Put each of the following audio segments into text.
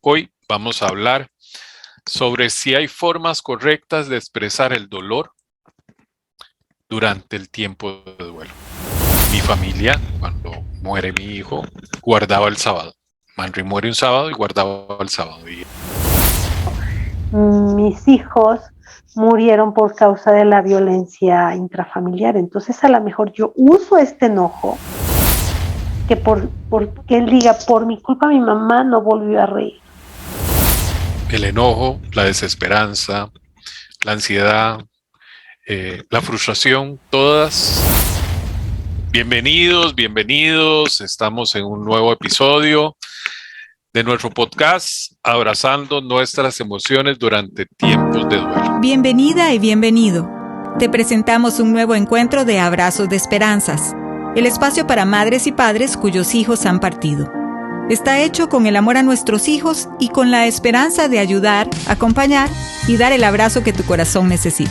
Hoy vamos a hablar sobre si hay formas correctas de expresar el dolor durante el tiempo de duelo. Mi familia, cuando muere mi hijo, guardaba el sábado. Manri muere un sábado y guardaba el sábado. Mis hijos murieron por causa de la violencia intrafamiliar. Entonces, a lo mejor yo uso este enojo que que él diga, por mi culpa mi mamá no volvió a reír. El enojo, la desesperanza, la ansiedad, la frustración, todas. Bienvenidos. Estamos en un nuevo episodio de nuestro podcast, abrazando nuestras emociones durante tiempos de duelo. Bienvenida y bienvenido. Te presentamos un nuevo encuentro de Abrazos de Esperanzas, el espacio para madres y padres cuyos hijos han partido. Está hecho con el amor a nuestros hijos y con la esperanza de ayudar, acompañar y dar el abrazo que tu corazón necesita.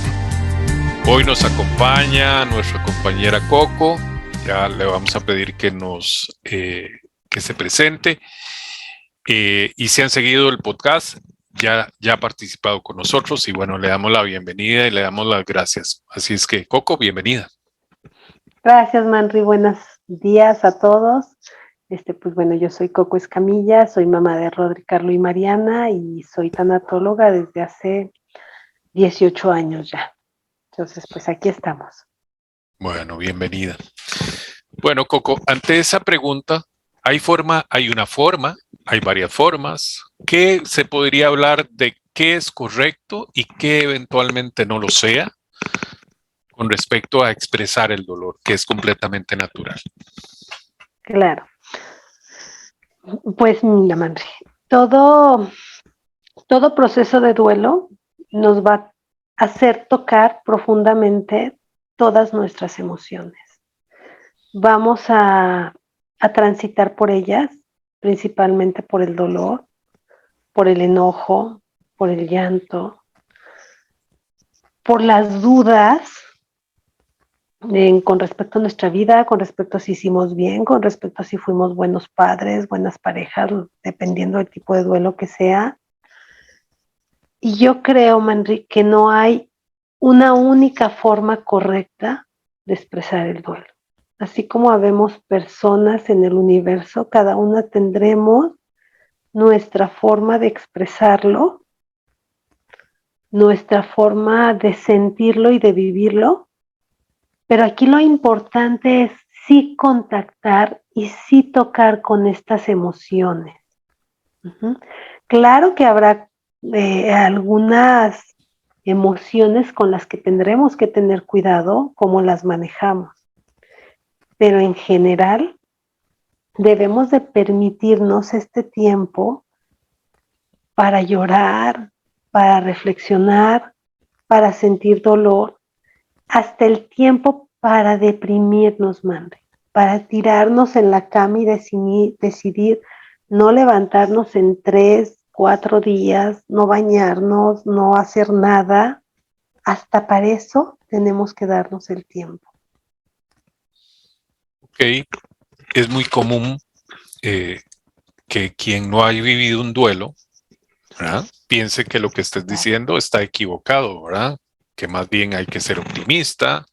Hoy nos acompaña nuestra compañera Coco. Ya le vamos a pedir que se presente. Y si han seguido el podcast, ya ha participado con nosotros y bueno, le damos la bienvenida y le damos las gracias. Así es que, Coco, bienvenida. Gracias, Manri. Buenos días a todos. Pues bueno, yo soy Coco Escamilla, soy mamá de Rodri, Carlo y Mariana y soy tanatóloga desde hace 18 años ya. Entonces, pues aquí estamos. Bueno, bienvenida. Bueno, Coco, ante esa pregunta, ¿hay una forma, hay varias formas? ¿Qué se podría hablar de qué es correcto y qué eventualmente no lo sea con respecto a expresar el dolor, que es completamente natural? Claro. Pues mira, Manri, todo proceso de duelo nos va a hacer tocar profundamente todas nuestras emociones. Vamos a transitar por ellas, principalmente por el dolor, por el enojo, por el llanto, por las dudas con respecto a nuestra vida, con respecto a si hicimos bien, con respecto a si fuimos buenos padres, buenas parejas, dependiendo del tipo de duelo que sea. Y yo creo, Manri, que no hay una única forma correcta de expresar el duelo. Así como habemos personas en el universo, cada una tendremos nuestra forma de expresarlo, nuestra forma de sentirlo y de vivirlo. Pero aquí lo importante es sí contactar y sí tocar con estas emociones. Claro que habrá algunas emociones con las que tendremos que tener cuidado, cómo las manejamos. Pero en general debemos de permitirnos este tiempo para llorar, para reflexionar, para sentir dolor, hasta el tiempo para deprimirnos, Manri, para tirarnos en la cama y decidir no levantarnos en 3, 4 días, no bañarnos, no hacer nada. Hasta para eso tenemos que darnos el tiempo. Ok, es muy común que quien no haya vivido un duelo, ¿verdad?, piense que lo que estés diciendo está equivocado, ¿verdad? Que más bien hay que ser optimista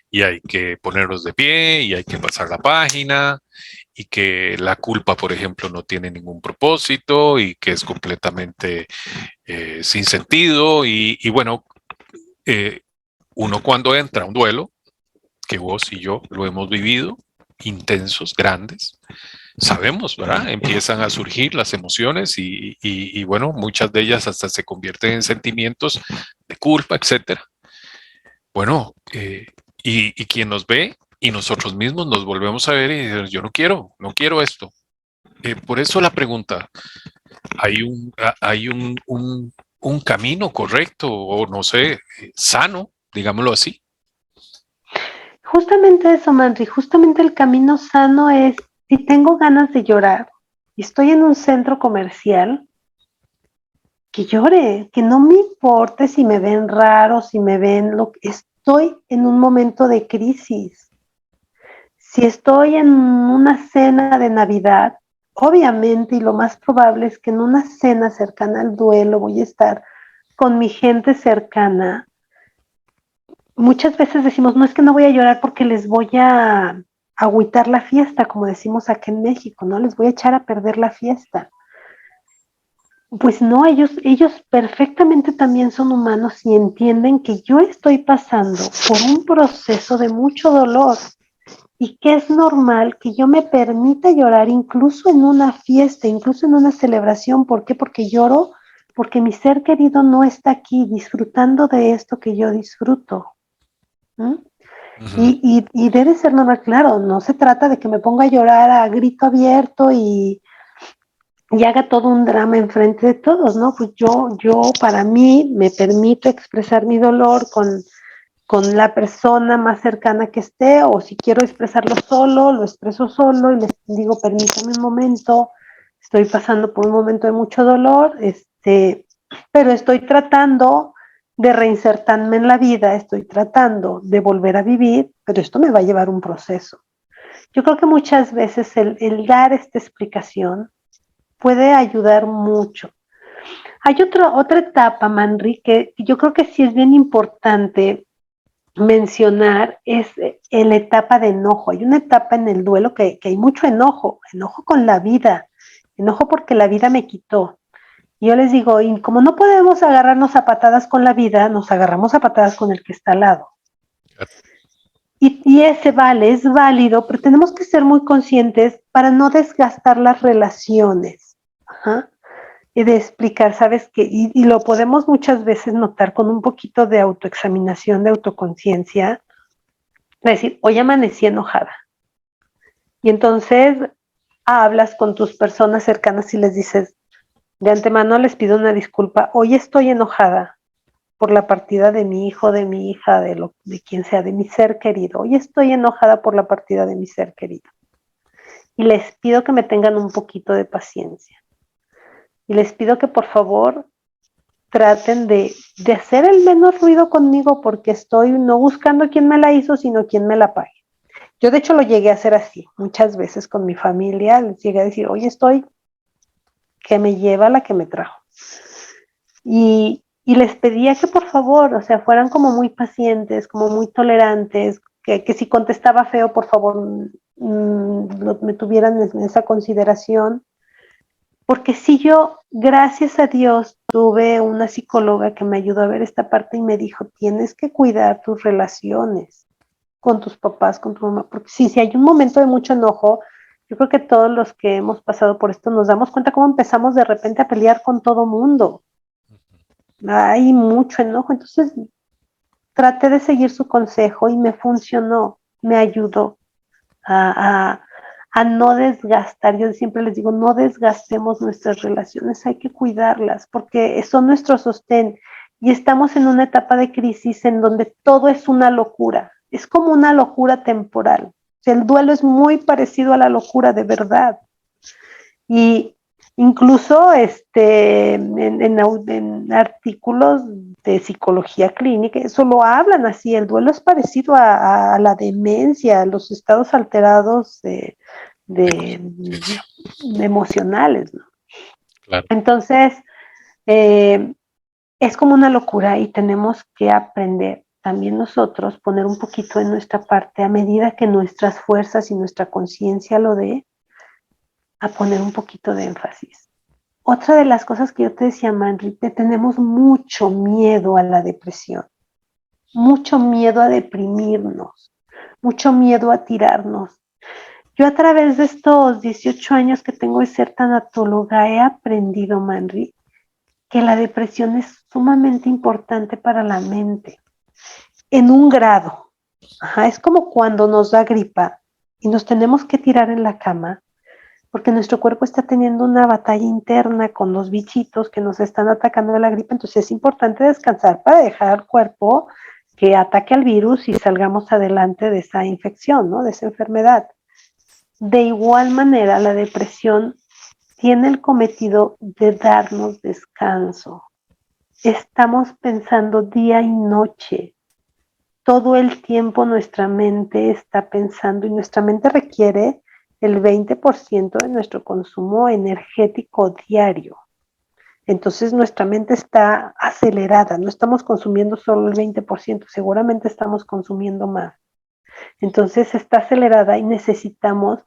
y hay que ponernos de pie y hay que pasar la página y que la culpa, por ejemplo, no tiene ningún propósito y que es completamente sin sentido y bueno, uno cuando entra a un duelo, que vos y yo lo hemos vivido, intensos, grandes, sabemos, ¿verdad? Empiezan a surgir las emociones y bueno, muchas de ellas hasta se convierten en sentimientos de culpa, etcétera. Bueno, y quien nos ve y nosotros mismos nos volvemos a ver y decimos, yo no quiero esto. Por eso la pregunta, ¿hay un camino correcto o no sé, sano, digámoslo así? Justamente eso, Manri, justamente el camino sano es, si tengo ganas de llorar y estoy en un centro comercial, que llore, que no me importe si me ven raro, si me ven estoy en un momento de crisis. Si estoy en una cena de Navidad obviamente, y lo más probable es que en una cena cercana al duelo voy a estar con mi gente cercana. Muchas veces decimos, no es que no voy a llorar porque les voy a agüitar la fiesta, como decimos aquí en México, ¿no? Les voy a echar a perder la fiesta. Pues no, ellos perfectamente también son humanos y entienden que yo estoy pasando por un proceso de mucho dolor y que es normal que yo me permita llorar incluso en una fiesta, incluso en una celebración. ¿Por qué? Porque lloro porque mi ser querido no está aquí disfrutando de esto que yo disfruto. ¿Mm? Y debe ser normal, claro, no se trata de que me ponga a llorar a grito abierto y haga todo un drama enfrente de todos, ¿no? Pues yo para mí me permito expresar mi dolor con la persona más cercana que esté, o si quiero expresarlo solo, lo expreso solo y les digo, permítame un momento, estoy pasando por un momento de mucho dolor, pero estoy tratando de reinsertarme en la vida, estoy tratando de volver a vivir, pero esto me va a llevar un proceso. Yo creo que muchas veces el dar esta explicación puede ayudar mucho. Hay otra etapa, Manri, que yo creo que sí es bien importante mencionar, es la etapa de enojo. Hay una etapa en el duelo que hay mucho enojo con la vida, enojo porque la vida me quitó. Y yo les digo, y como no podemos agarrarnos a patadas con la vida, nos agarramos a patadas con el que está al lado. Y ese es válido, pero tenemos que ser muy conscientes para no desgastar las relaciones. Ajá. Y de explicar, ¿sabes qué? Y lo podemos muchas veces notar con un poquito de autoexaminación, de autoconciencia, de decir, hoy amanecí enojada. Y entonces hablas con tus personas cercanas y les dices, de antemano les pido una disculpa, hoy estoy enojada por la partida de mi hijo, de mi hija, de quien sea, de mi ser querido. Hoy estoy enojada por la partida de mi ser querido. Y les pido que me tengan un poquito de paciencia. Y les pido que por favor traten de hacer el menos ruido conmigo porque estoy no buscando quién me la hizo, sino quién me la pague. Yo de hecho lo llegué a hacer así, muchas veces con mi familia, les llegué a decir, hoy estoy que me lleva la que me trajo. Y les pedía que por favor, o sea, fueran como muy pacientes, como muy tolerantes, que si contestaba feo, por favor, me tuvieran en esa consideración. Porque si yo, gracias a Dios, tuve una psicóloga que me ayudó a ver esta parte y me dijo, tienes que cuidar tus relaciones con tus papás, con tu mamá, porque si hay un momento de mucho enojo, yo creo que todos los que hemos pasado por esto nos damos cuenta cómo empezamos de repente a pelear con todo mundo. Hay mucho enojo, entonces traté de seguir su consejo y me funcionó, me ayudó a no desgastar. Yo siempre les digo, no desgastemos nuestras relaciones, hay que cuidarlas porque son nuestro sostén y estamos en una etapa de crisis en donde todo es una locura, es como una locura temporal. O sea, el duelo es muy parecido a la locura de verdad. Y incluso en artículos de psicología clínica, eso lo hablan así, el duelo es parecido a la demencia, a los estados alterados de emocionales, ¿no? Claro. Entonces, es como una locura y tenemos que aprender también nosotros, poner un poquito de nuestra parte a medida que nuestras fuerzas y nuestra conciencia lo dé, a poner un poquito de énfasis. Otra de las cosas que yo te decía, Manri, tenemos mucho miedo a la depresión, mucho miedo a deprimirnos, mucho miedo a tirarnos. Yo a través de estos 18 años que tengo de ser tanatóloga he aprendido, Manri, que la depresión es sumamente importante para la mente, en un grado. Ajá, es como cuando nos da gripa y nos tenemos que tirar en la cama porque nuestro cuerpo está teniendo una batalla interna con los bichitos que nos están atacando de la gripe, entonces es importante descansar para dejar al cuerpo que ataque al virus y salgamos adelante de esa infección, ¿no? De esa enfermedad. De igual manera, la depresión tiene el cometido de darnos descanso. Estamos pensando día y noche. Todo el tiempo nuestra mente está pensando y nuestra mente requiere el 20% de nuestro consumo energético diario. Entonces nuestra mente está acelerada, no estamos consumiendo solo el 20%, seguramente estamos consumiendo más. Entonces está acelerada y necesitamos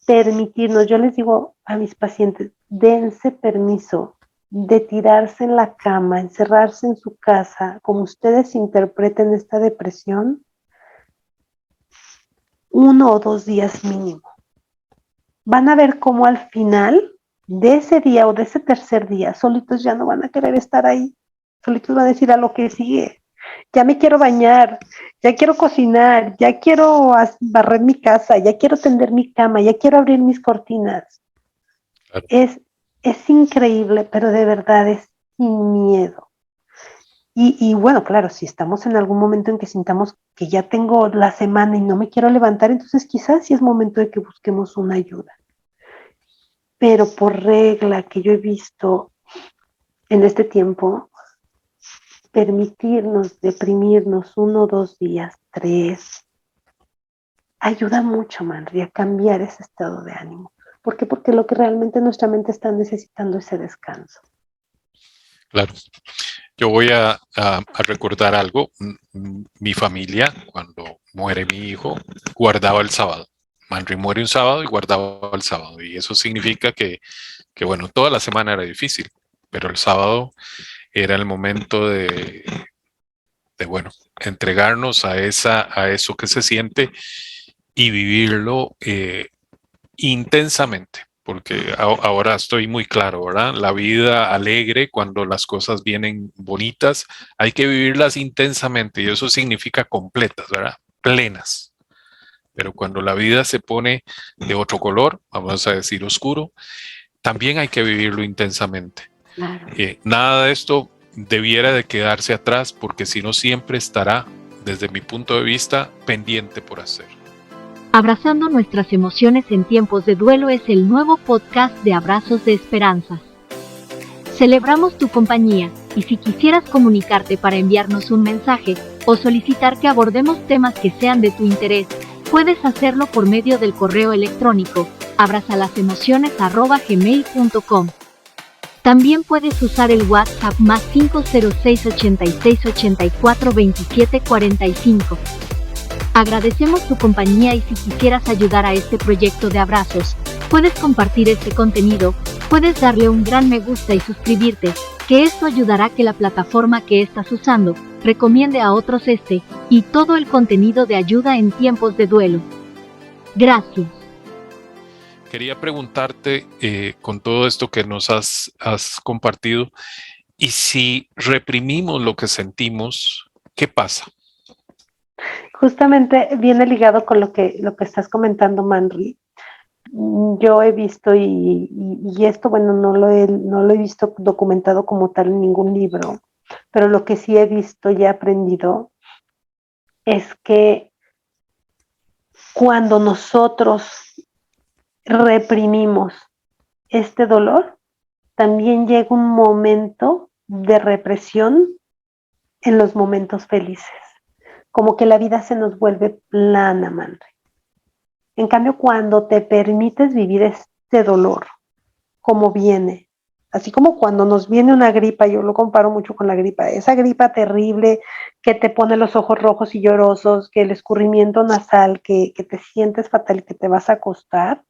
permitirnos. Yo les digo a mis pacientes, dense permiso de tirarse en la cama, encerrarse en su casa, como ustedes interpreten esta depresión, 1 o 2 días mínimo. Van a ver cómo al final de ese día o de ese tercer día, solitos ya no van a querer estar ahí. Solitos van a decir a lo que sigue. Ya me quiero bañar, ya quiero cocinar, ya quiero barrer mi casa, ya quiero tender mi cama, ya quiero abrir mis cortinas. Claro. Es increíble, pero de verdad es sin miedo. Y bueno, claro, si estamos en algún momento en que sintamos que ya tengo la semana y no me quiero levantar, entonces quizás sí es momento de que busquemos una ayuda. Pero por regla que yo he visto en este tiempo, permitirnos deprimirnos 1 o 2 días, 3, ayuda mucho, Manri, a cambiar ese estado de ánimo. ¿Por qué? Porque lo que realmente nuestra mente está necesitando es ese descanso. Claro. Yo voy a recordar algo. Mi familia, cuando muere mi hijo, guardaba el sábado. Manri muere un sábado y guardaba el sábado. Y eso significa que, bueno, toda la semana era difícil, pero el sábado era el momento bueno, entregarnos a eso que se siente y vivirlo intensamente, porque ahora estoy muy claro, ¿verdad? La vida alegre, cuando las cosas vienen bonitas, hay que vivirlas intensamente y eso significa completas, ¿verdad? Plenas. Pero cuando la vida se pone de otro color, vamos a decir oscuro, también hay que vivirlo intensamente. Claro. Nada de esto debiera de quedarse atrás porque si no siempre estará, desde mi punto de vista, pendiente por hacer. Abrazando nuestras emociones en tiempos de duelo es el nuevo podcast de Abrazos de Esperanzas. Celebramos tu compañía y si quisieras comunicarte para enviarnos un mensaje o solicitar que abordemos temas que sean de tu interés, puedes hacerlo por medio del correo electrónico abrazalasemociones@gmail.com. También puedes usar el WhatsApp más 506 86 84 27 45. Agradecemos tu compañía y si quisieras ayudar a este proyecto de abrazos, puedes compartir este contenido, puedes darle un gran me gusta y suscribirte, que esto ayudará a que la plataforma que estás usando recomiende a otros y todo el contenido de ayuda en tiempos de duelo. Gracias. Quería preguntarte, con todo esto que nos has compartido, y si reprimimos lo que sentimos, ¿qué pasa? Justamente viene ligado con lo que estás comentando, Manri. Yo he visto y esto, bueno, no lo he visto documentado como tal en ningún libro, pero lo que sí he visto y he aprendido es que cuando nosotros reprimimos este dolor, también llega un momento de represión en los momentos felices. Como que la vida se nos vuelve plana, Manri. En cambio, cuando te permites vivir este dolor, como viene, así como cuando nos viene una gripa, yo lo comparo mucho con la gripa, esa gripa terrible que te pone los ojos rojos y llorosos, que el escurrimiento nasal, que te sientes fatal y que te vas a acostar,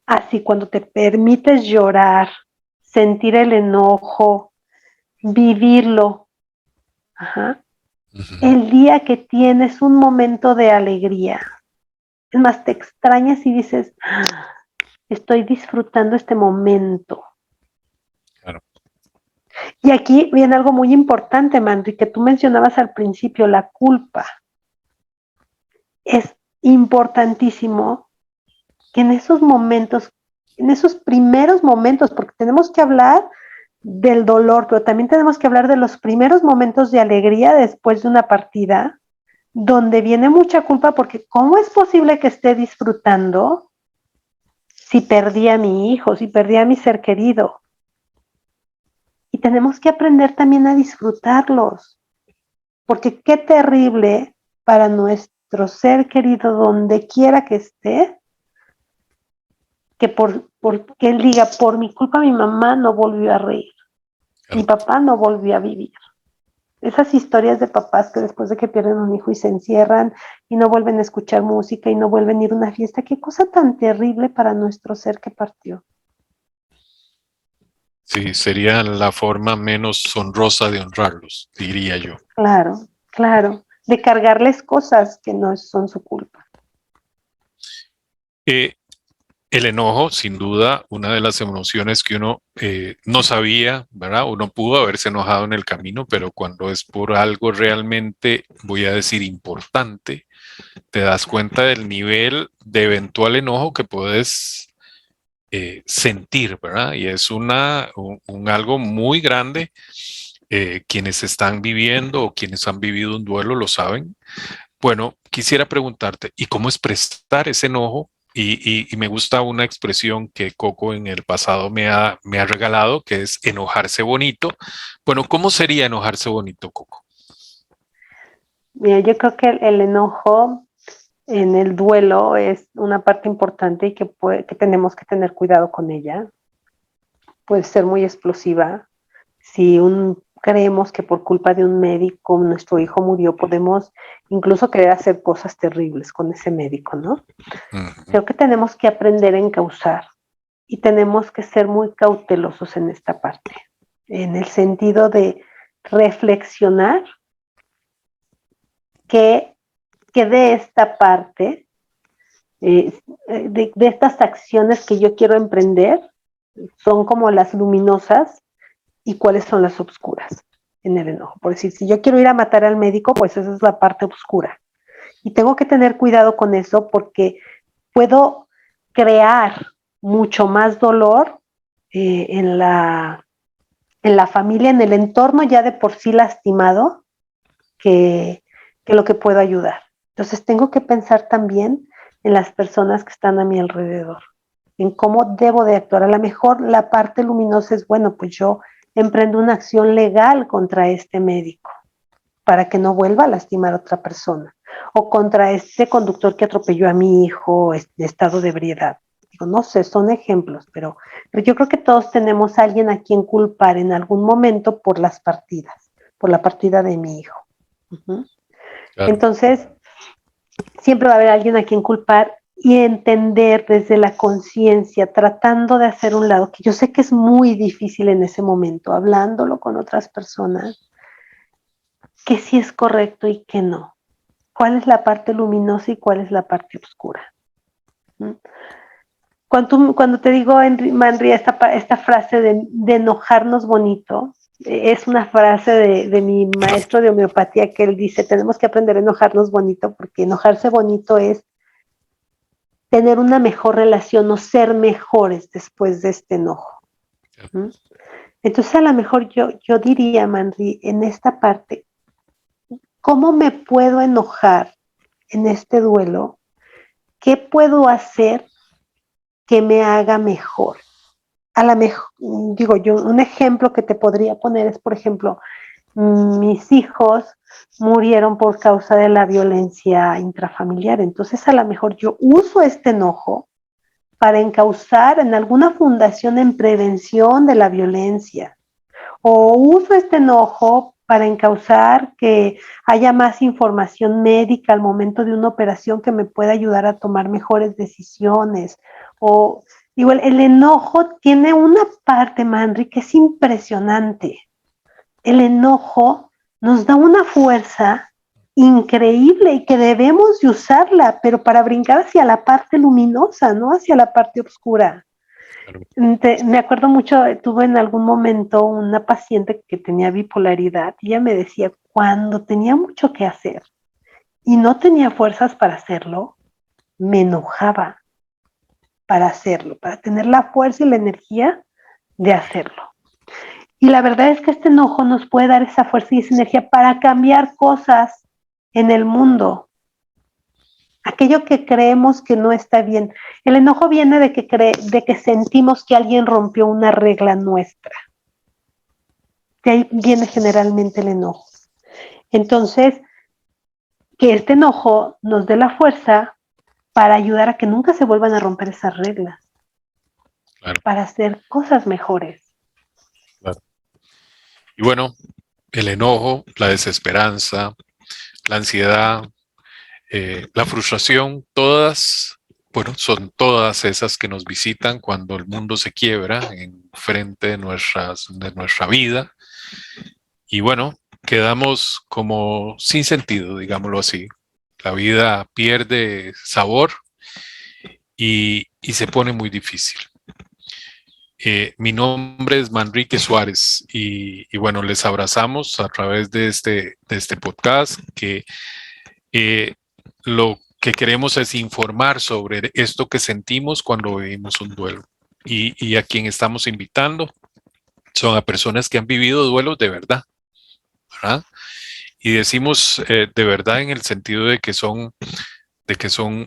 así cuando te permites llorar, sentir el enojo, vivirlo, el día que tienes un momento de alegría, es más, te extrañas y dices, estoy disfrutando este momento. Claro. Y aquí viene algo muy importante, Manri, que tú mencionabas al principio, la culpa. Es importantísimo que en esos momentos, en esos primeros momentos, porque tenemos que hablar del dolor, pero también tenemos que hablar de los primeros momentos de alegría después de una partida, donde viene mucha culpa, porque ¿cómo es posible que esté disfrutando si perdí a mi hijo, si perdí a mi ser querido? Y tenemos que aprender también a disfrutarlos, porque qué terrible para nuestro ser querido, donde quiera que esté, porque él diga, por mi culpa mi mamá no volvió a reír, mi papá no volvió a vivir. Esas historias de papás que después de que pierden un hijo y se encierran y no vuelven a escuchar música y no vuelven a ir a una fiesta, qué cosa tan terrible para nuestro ser que partió. Sí, sería la forma menos honrosa de honrarlos, diría yo. Claro, claro, de cargarles cosas que no son su culpa. El enojo, sin duda, una de las emociones que uno no sabía, ¿verdad? Uno pudo haberse enojado en el camino, pero cuando es por algo realmente, voy a decir, importante, te das cuenta del nivel de eventual enojo que puedes sentir, ¿verdad? Y es un algo muy grande. Quienes están viviendo o quienes han vivido un duelo lo saben. Bueno, quisiera preguntarte, ¿y cómo expresar ese enojo? Y me gusta una expresión que Coco en el pasado me ha regalado, que es enojarse bonito. Bueno, ¿cómo sería enojarse bonito, Coco? Mira, yo creo que el enojo en el duelo es una parte importante y que tenemos que tener cuidado con ella. Puede ser muy explosiva. Si creemos que por culpa de un médico nuestro hijo murió, podemos incluso querer hacer cosas terribles con ese médico, ¿no? Creo que tenemos que aprender a encauzar y tenemos que ser muy cautelosos en esta parte, en el sentido de reflexionar que de esta parte, de estas acciones que yo quiero emprender, son como las luminosas y cuáles son las oscuras en el enojo. Por decir, si yo quiero ir a matar al médico, pues esa es la parte oscura. Y tengo que tener cuidado con eso porque puedo crear mucho más dolor en la familia, en el entorno ya de por sí lastimado, que lo que puedo ayudar. Entonces tengo que pensar también en las personas que están a mi alrededor, en cómo debo de actuar. A lo mejor la parte luminosa es, bueno, pues yo emprendo una acción legal contra este médico para que no vuelva a lastimar a otra persona, o contra ese conductor que atropelló a mi hijo en estado de ebriedad. Digo, no sé, son ejemplos, pero yo creo que todos tenemos a alguien a quien culpar en algún momento por las partidas, por la partida de mi hijo. Uh-huh. Claro. Entonces, siempre va a haber alguien a quien culpar y entender desde la conciencia, tratando de hacer un lado, que yo sé que es muy difícil en ese momento, hablándolo con otras personas, que sí es correcto y que no. ¿Cuál es la parte luminosa y cuál es la parte oscura? Cuando te digo, Manri, esta frase de enojarnos bonito, es una frase de mi maestro de homeopatía que él dice, tenemos que aprender a enojarnos bonito porque enojarse bonito es tener una mejor relación o ser mejores después de este enojo. Entonces a lo mejor yo diría, Manri, en esta parte, ¿cómo me puedo enojar en este duelo? ¿Qué puedo hacer que me haga mejor? A la mejor, digo yo, un ejemplo que te podría poner es, por ejemplo, mis hijos murieron por causa de la violencia intrafamiliar. Entonces, a lo mejor yo uso este enojo para encauzar en alguna fundación en prevención de la violencia. O uso este enojo para encauzar que haya más información médica al momento de una operación que me pueda ayudar a tomar mejores decisiones. O igual, el enojo tiene una parte, Manri, que es impresionante. El enojo nos da una fuerza increíble y que debemos de usarla, pero para brincar hacia la parte luminosa, no hacia la parte oscura. Me acuerdo mucho, tuve en algún momento una paciente que tenía bipolaridad y ella me decía, cuando tenía mucho que hacer y no tenía fuerzas para hacerlo, me enojaba para hacerlo, para tener la fuerza y la energía de hacerlo. Y la verdad es que este enojo nos puede dar esa fuerza y esa energía para cambiar cosas en el mundo. Aquello que creemos que no está bien. El enojo viene de que sentimos que alguien rompió una regla nuestra. De ahí viene generalmente el enojo. Entonces, que este enojo nos dé la fuerza para ayudar a que nunca se vuelvan a romper esas reglas. Claro. para hacer cosas mejores. Claro. Y bueno, el enojo, la desesperanza, la ansiedad, la frustración, todas, bueno, son todas esas que nos visitan cuando el mundo se quiebra en frente de nuestra vida. Y bueno, quedamos como sin sentido, digámoslo así. La vida pierde sabor y se pone muy difícil. Mi nombre es Manrique Suárez y bueno, les abrazamos a través de este podcast que lo que queremos es informar sobre esto que sentimos cuando vivimos un duelo. Y a quien estamos invitando son a personas que han vivido duelos de verdad, ¿verdad? Y decimos de verdad en el sentido de que son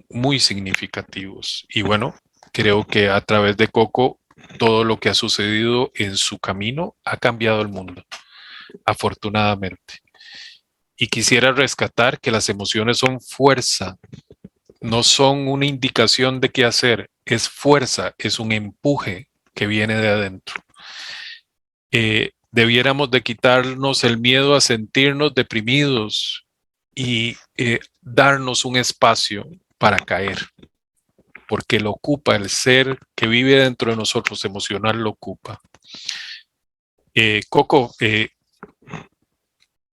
muy significativos. Y bueno, creo que a través de Coco, todo lo que ha sucedido en su camino ha cambiado el mundo, afortunadamente. Y quisiera rescatar que las emociones son fuerza, no son una indicación de qué hacer, es fuerza, es un empuje que viene de adentro. Debiéramos de quitarnos el miedo a sentirnos deprimidos y darnos un espacio para caer, porque lo ocupa, el ser que vive dentro de nosotros emocional lo ocupa. Coco,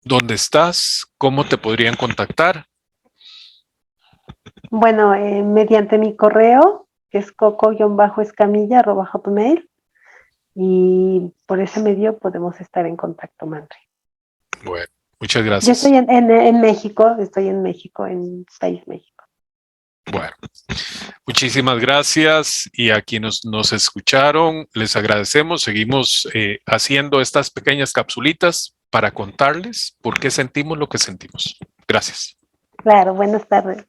¿dónde estás? ¿Cómo te podrían contactar? Bueno, mediante mi correo, que es coco-escamilla@hotmail, y por ese medio podemos estar en contacto, Manri. Bueno, muchas Yo gracias. estoy en México, en país México. Bueno, muchísimas gracias y a quienes nos escucharon, les agradecemos. Seguimos haciendo estas pequeñas capsulitas para contarles por qué sentimos lo que sentimos. Gracias. Claro, buenas tardes.